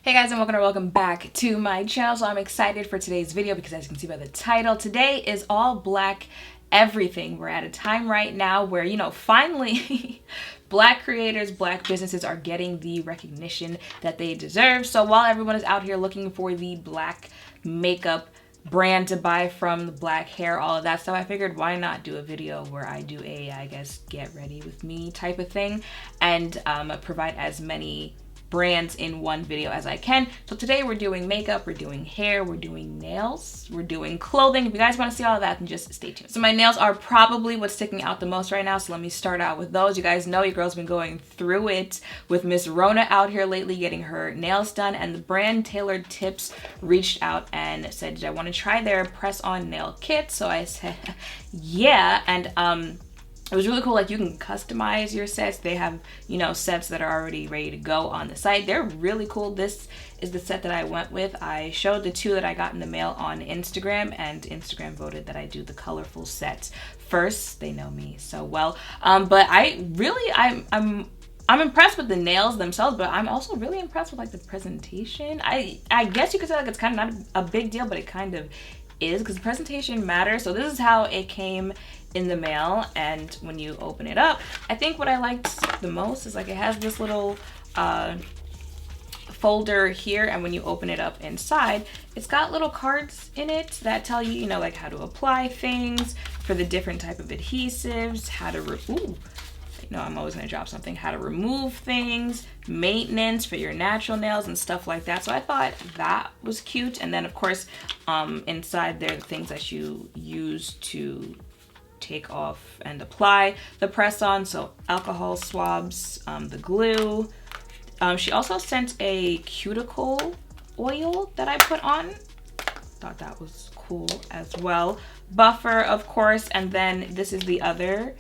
Hey guys, and welcome back to my channel. So I'm excited for today's video because, as you can see by the title, today is all black everything. We're at a time right now where, you know, finally black creators, black businesses are getting the recognition that they deserve. So while everyone is out here looking for the black makeup brand to buy from, the black hair, all of that stuff, I figured why not do a video where I do a, I guess, get ready with me type of thing, and provide as many brands in one video as I can. So today we're doing makeup, we're doing hair, we're doing nails, we're doing clothing. If you guys want to see all of that, then just stay tuned. So my nails are probably what's sticking out the most right now, so let me start out with those. You guys know your girl's been going through it with Miss Rona out here lately getting her nails done, and the brand Tailored Tips reached out and said, did I want to try their press-on nail kit? So I said yeah, and it was really cool. Like, you can customize your sets. They have, you know, sets that are already ready to go on the site. They're really cool. This is the set that I went with. I showed the two that I got in the mail on Instagram, and Instagram voted that I do the colorful sets first. They know me so well. But I'm impressed with the nails themselves, but I'm also really impressed with like the presentation. I guess you could say like it's kind of not a big deal, but it kind of is, because the presentation matters. So this is how it came in the mail, and when you open it up, I think what I liked the most is like it has this little folder here, and when you open it up inside, it's got little cards in it that tell you, you know, like how to apply things for the different type of adhesives, how to I'm always gonna drop something, how to remove things, maintenance for your natural nails and stuff like that. So I thought that was cute. And then of course, inside there are the things that you use to take off and apply the press on. So alcohol swabs, the glue. She also sent a cuticle oil that I put on. Thought that was cool as well. Buffer, of course. And then this is the other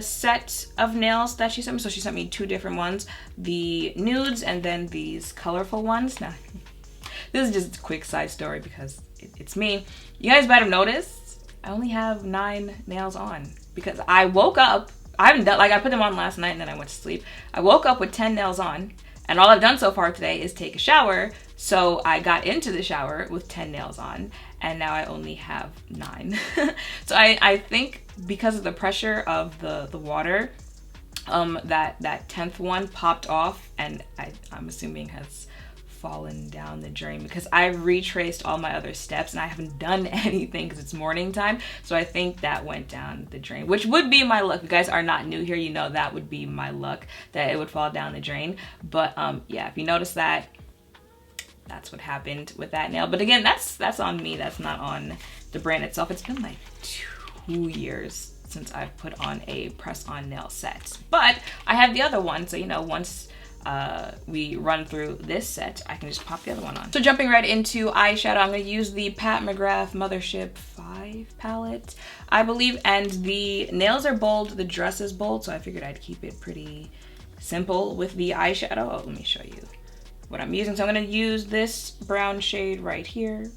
set of nails that she sent me. So she sent me two different ones, the nudes and then these colorful ones. Now, this is just a quick side story because it's me. You guys might have noticed I only have 9 nails on because I woke up, I haven't done, like I put them on last night and then I went to sleep. I woke up with 10 nails on, and all I've done so far today is take a shower. So I got into the shower with 10 nails on, and now I only have 9. So I think because of the pressure of the water, that 10th one popped off, and I'm assuming has fallen down the drain because I retraced all my other steps and I haven't done anything because it's morning time. So I think that went down the drain, which would be my luck. If you guys are not new here, you know that would be my luck, that it would fall down the drain. But yeah, if you notice that, that's what happened with that nail. But again, that's on me. That's not on the brand itself. It's been like 2 years since I've put on a press-on nail set. But I have the other one, so you know, once we run through this set, I can just pop the other one on. So jumping right into eyeshadow, I'm going to use the McGrath Mothership 5 palette, I believe, and the nails are bold, the dress is bold, so I figured I'd keep it pretty simple with the eyeshadow. Oh, let me show you what I'm using. So I'm going to use this brown shade right here,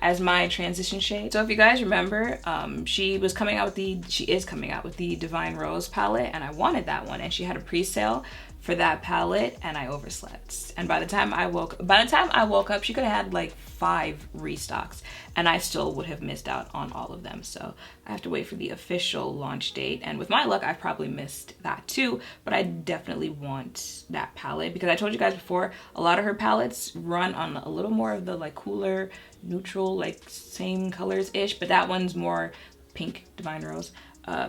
as my transition shade. So if you guys remember, she is coming out with the Divine Rose palette, and I wanted that one, and she had a pre-sale for that palette, and I overslept. And by the time I woke up, she could have had like 5 restocks, and I still would have missed out on all of them. So I have to wait for the official launch date, and with my luck, I've probably missed that too, but I definitely want that palette because I told you guys before, a lot of her palettes run on a little more of the like cooler, neutral, like same colors-ish, but that one's more pink, Divine Rose,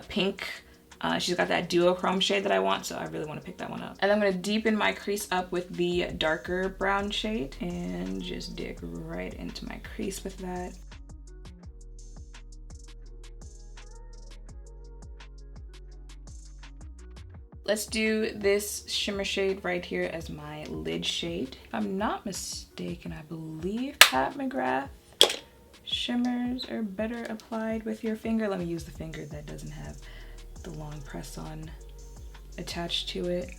pink. She's got that duochrome shade that I want, so I really want to pick that one up. And I'm going to deepen my crease up with the darker brown shade and just dig right into my crease with that. Let's do this shimmer shade right here as my lid shade. If I'm not mistaken, I believe Pat McGrath shimmers are better applied with your finger. Let me use the finger that doesn't have the long press on attached to it.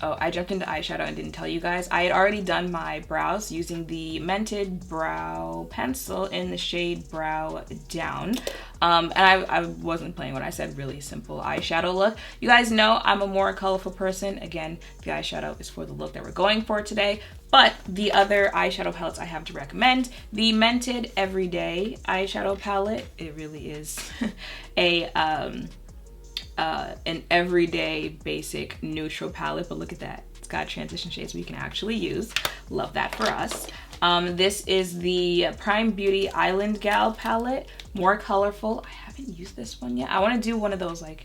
Oh, I jumped into eyeshadow and didn't tell you guys. I had already done my brows using the Mented brow pencil in the shade Brow Down. And I wasn't playing when I said really simple eyeshadow look. You guys know I'm a more colorful person. Again, the eyeshadow is for the look that we're going for today. But the other eyeshadow palettes I have to recommend, the Mented Everyday eyeshadow palette. It really is an everyday basic neutral palette, but look at that. It's got transition shades we can actually use. Love that for us. This is the Prime Beauty Island Gal palette, more colorful. I haven't used this one yet. I want to do one of those like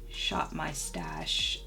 shop my stash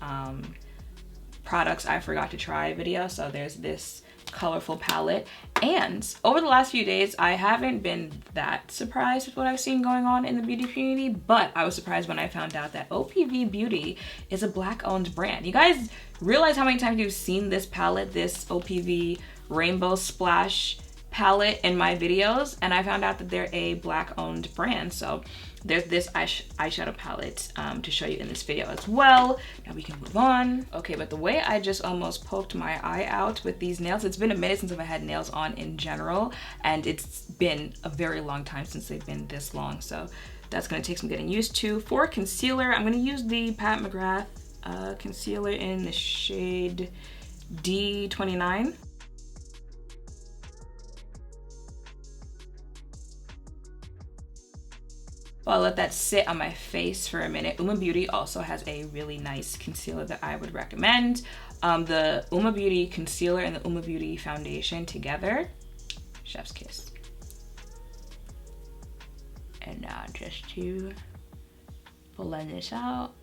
products I forgot to try video. So there's this colorful palette, and over the last few days I haven't been that surprised with what I've seen going on in the beauty community, but I was surprised when I found out that OPV Beauty is a Black owned brand. You guys realize how many times you've seen this palette, this OPV Rainbow Splash palette in my videos, and I found out that they're a Black owned brand. So there's this eyeshadow palette to show you in this video as well. Now we can move on. Okay, but the way I just almost poked my eye out with these nails, it's been a minute since I've had nails on in general, and it's been a very long time since they've been this long, so that's gonna take some getting used to. For concealer, I'm gonna use the Pat McGrath concealer in the shade D29. I'll let that sit on my face for a minute. UOMA Beauty also has a really nice concealer that I would recommend. The UOMA Beauty concealer and the UOMA Beauty foundation together, chef's kiss. And now just to blend this out.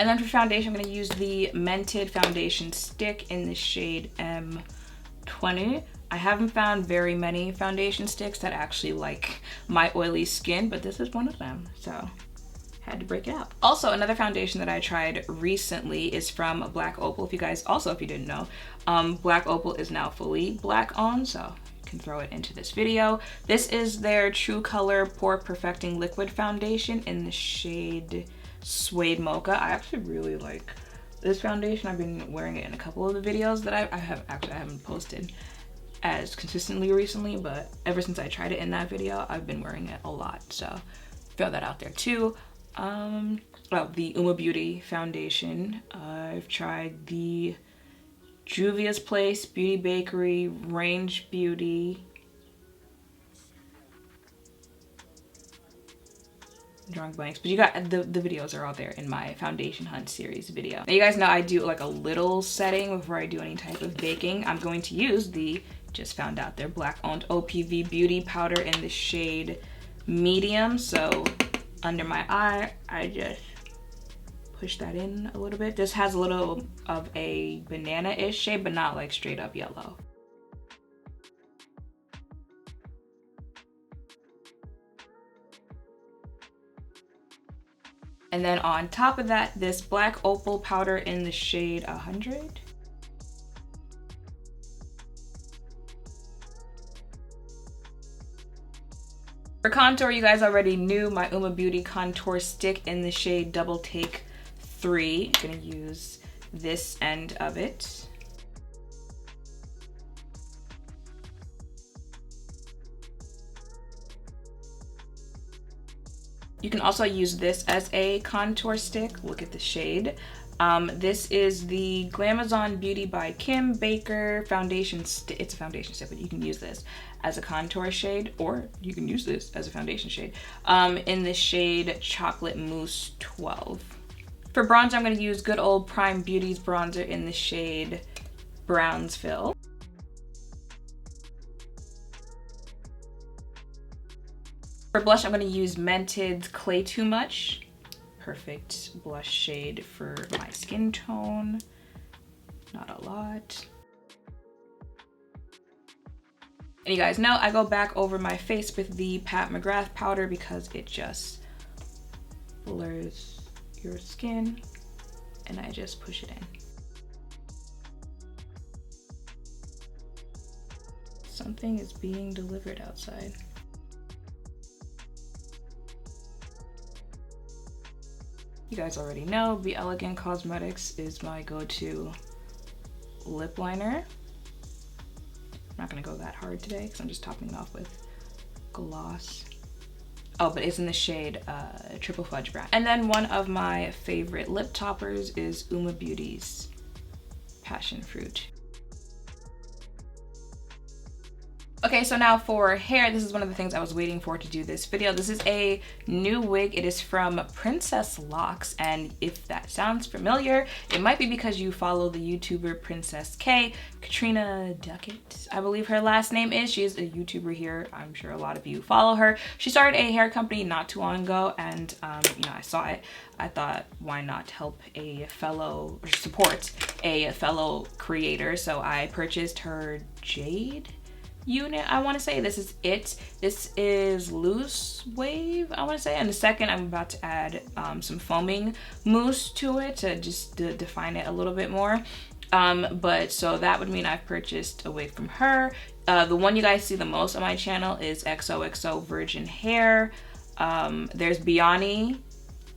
And then for foundation, I'm gonna use the Mented foundation stick in the shade M20. I haven't found very many foundation sticks that actually like my oily skin, but this is one of them, so had to break it out. Also, another foundation that I tried recently is from Black Opal. If you guys, also if you didn't know, Black Opal is now fully Black owned, so you can throw it into this video. This is their True Color Pore Perfecting Liquid Foundation in the shade Suede Mocha. I actually really like this foundation. I've been wearing it in a couple of the videos that I haven't posted as consistently recently, but ever since I tried it in that video, I've been wearing it a lot, so throw that out there too. Well, the UOMA Beauty foundation, I've tried the Juvia's Place, Beauty Bakery, Range Beauty, drawing blanks, but you got the videos are all there in my foundation hunt series video. Now you guys know I do like a little setting before I do any type of baking. I'm going to use the, just found out they're Black owned, OPV Beauty powder in the shade medium. So under my eye, I just push that in a little bit. This has a little of a banana-ish shade, but not like straight up yellow. And then on top of that, this Black Opal powder in the shade 100. For contour, you guys already knew my UOMA Beauty contour stick in the shade Double Take 3. I'm gonna use this end of it. You can also use this as a contour stick. Look at the shade. This is the Glamazon Beauty by Kim Baker foundation stick. It's a foundation stick, but you can use this as a contour shade, or you can use this as a foundation shade in the shade Chocolate Mousse 12. For bronzer, I'm going to use good old Prime Beauty's bronzer in the shade Brownsville. For blush, I'm going to use Mented's Clay Too Much. Perfect blush shade for my skin tone. Not a lot. And you guys know I go back over my face with the Pat McGrath powder because it just blurs your skin, and I just push it in. Something is being delivered outside. you guys already know, Be Elegant Cosmetics is my go-to lip liner. I'm not gonna go that hard today because I'm just topping it off with gloss. Oh, but it's in the shade Triple Fudge Brown. And then one of my favorite lip toppers is UOMA Beauty's Passion Fruit. Okay, so now for hair, this is one of the things I was waiting for to do this video. This is a new wig. It is from Princess Locks, and if that sounds familiar, it might be because you follow the YouTuber Princess K, Katrina Duckett, I believe her last name is. She is a YouTuber here. I'm sure a lot of you follow her. She started a hair company not too long ago, and you know, I saw it. I thought, why not help a fellow, or support a fellow creator? So I purchased her Jade unit, I want to say. This is it. This is loose wave, I want to say. In a second, I'm about to add some foaming mousse to it to just define it a little bit more. But so that would mean I've purchased a wig from her. The one you guys see the most on my channel is XOXO Virgin Hair. There's Brownie.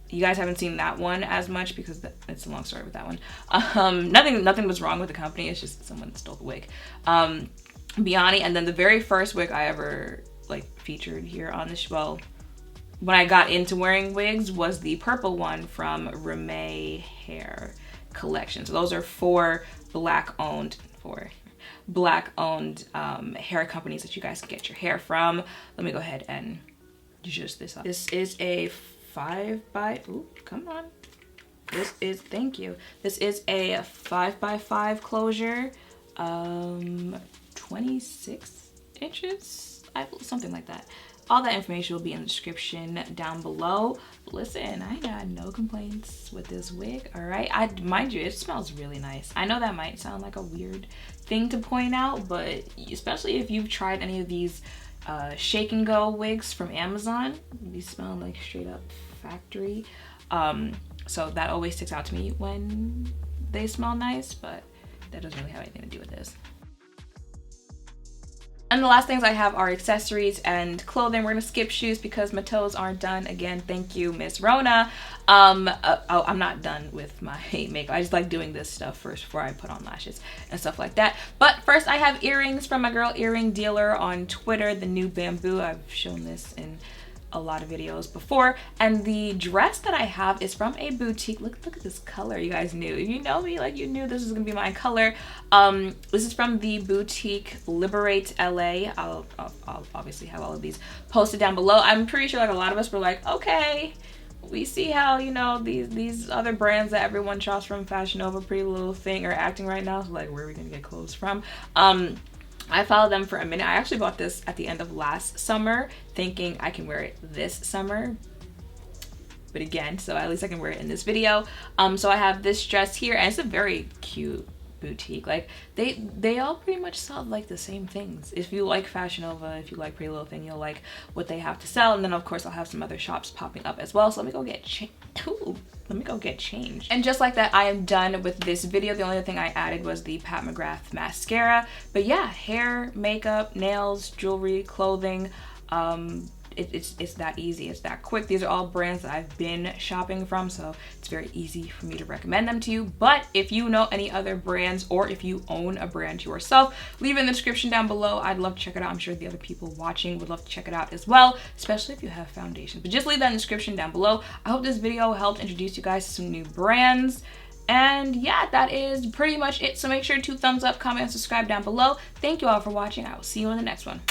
You guys haven't seen that one as much because it's a long story with that one. Nothing was wrong with the company. It's just someone stole the wig. Brownie, and then the very first wig I ever like featured here on this, well, when I got into wearing wigs, was the purple one from Reme Hair Collection. So those are four black owned hair companies that you guys can get your hair from. Let me go ahead and just this up. This is a 5x, ooh, come on. Thank you. This is a 5x5 closure. 26 inches, something like that. All that information will be in the description down below. Listen, I got no complaints with this wig, all right? Mind you, it smells really nice. I know that might sound like a weird thing to point out, but especially if you've tried any of these shake and go wigs from Amazon, these smell like straight up factory. So that always sticks out to me when they smell nice, but that doesn't really have anything to do with this. And the last things I have are accessories and clothing. We're gonna skip shoes because my toes aren't done. Again, thank you, Miss Rona. I'm not done with my makeup. I just like doing this stuff first before I put on lashes and stuff like that. But first I have earrings from my girl Earring Dealer on Twitter, the new Bamboo. I've shown this in a lot of videos before, and the dress that I have is from a boutique. Look at this color. You guys knew, if you know me, like, you knew this was gonna be my color. This is from the boutique Liberate LA. I'll obviously have all of these posted down below. I'm pretty sure like a lot of us were like, okay, we see how, you know, these other brands that everyone shops from, Fashion Nova, Pretty Little Thing, are acting right now, so like, where are we gonna get clothes from? I followed them for a minute. I actually bought this at the end of last summer thinking I can wear it this summer, but again, so at least I can wear it in this video. So I have this dress here, and it's a very cute boutique. Like, they all pretty much sell like the same things. If you like Fashion Nova, if you like Pretty Little Thing, you'll like what they have to sell. And then of course I'll have some other shops popping up as well. So let me go get changed. And just like that, I am done with this video. The only thing I added was the Pat McGrath mascara. But yeah, hair, makeup, nails, jewelry, clothing, it's that easy, it's that quick. These are all brands that I've been shopping from, so it's very easy for me to recommend them to you. But if you know any other brands, or if you own a brand yourself, leave it in the description down below. I'd love to check it out. I'm sure the other people watching would love to check it out as well, especially if you have foundation. But just leave that in the description down below. I hope this video helped introduce you guys to some new brands. And yeah, that is pretty much it. So make sure to thumbs up, comment, and subscribe down below. Thank you all for watching. I will see you in the next one.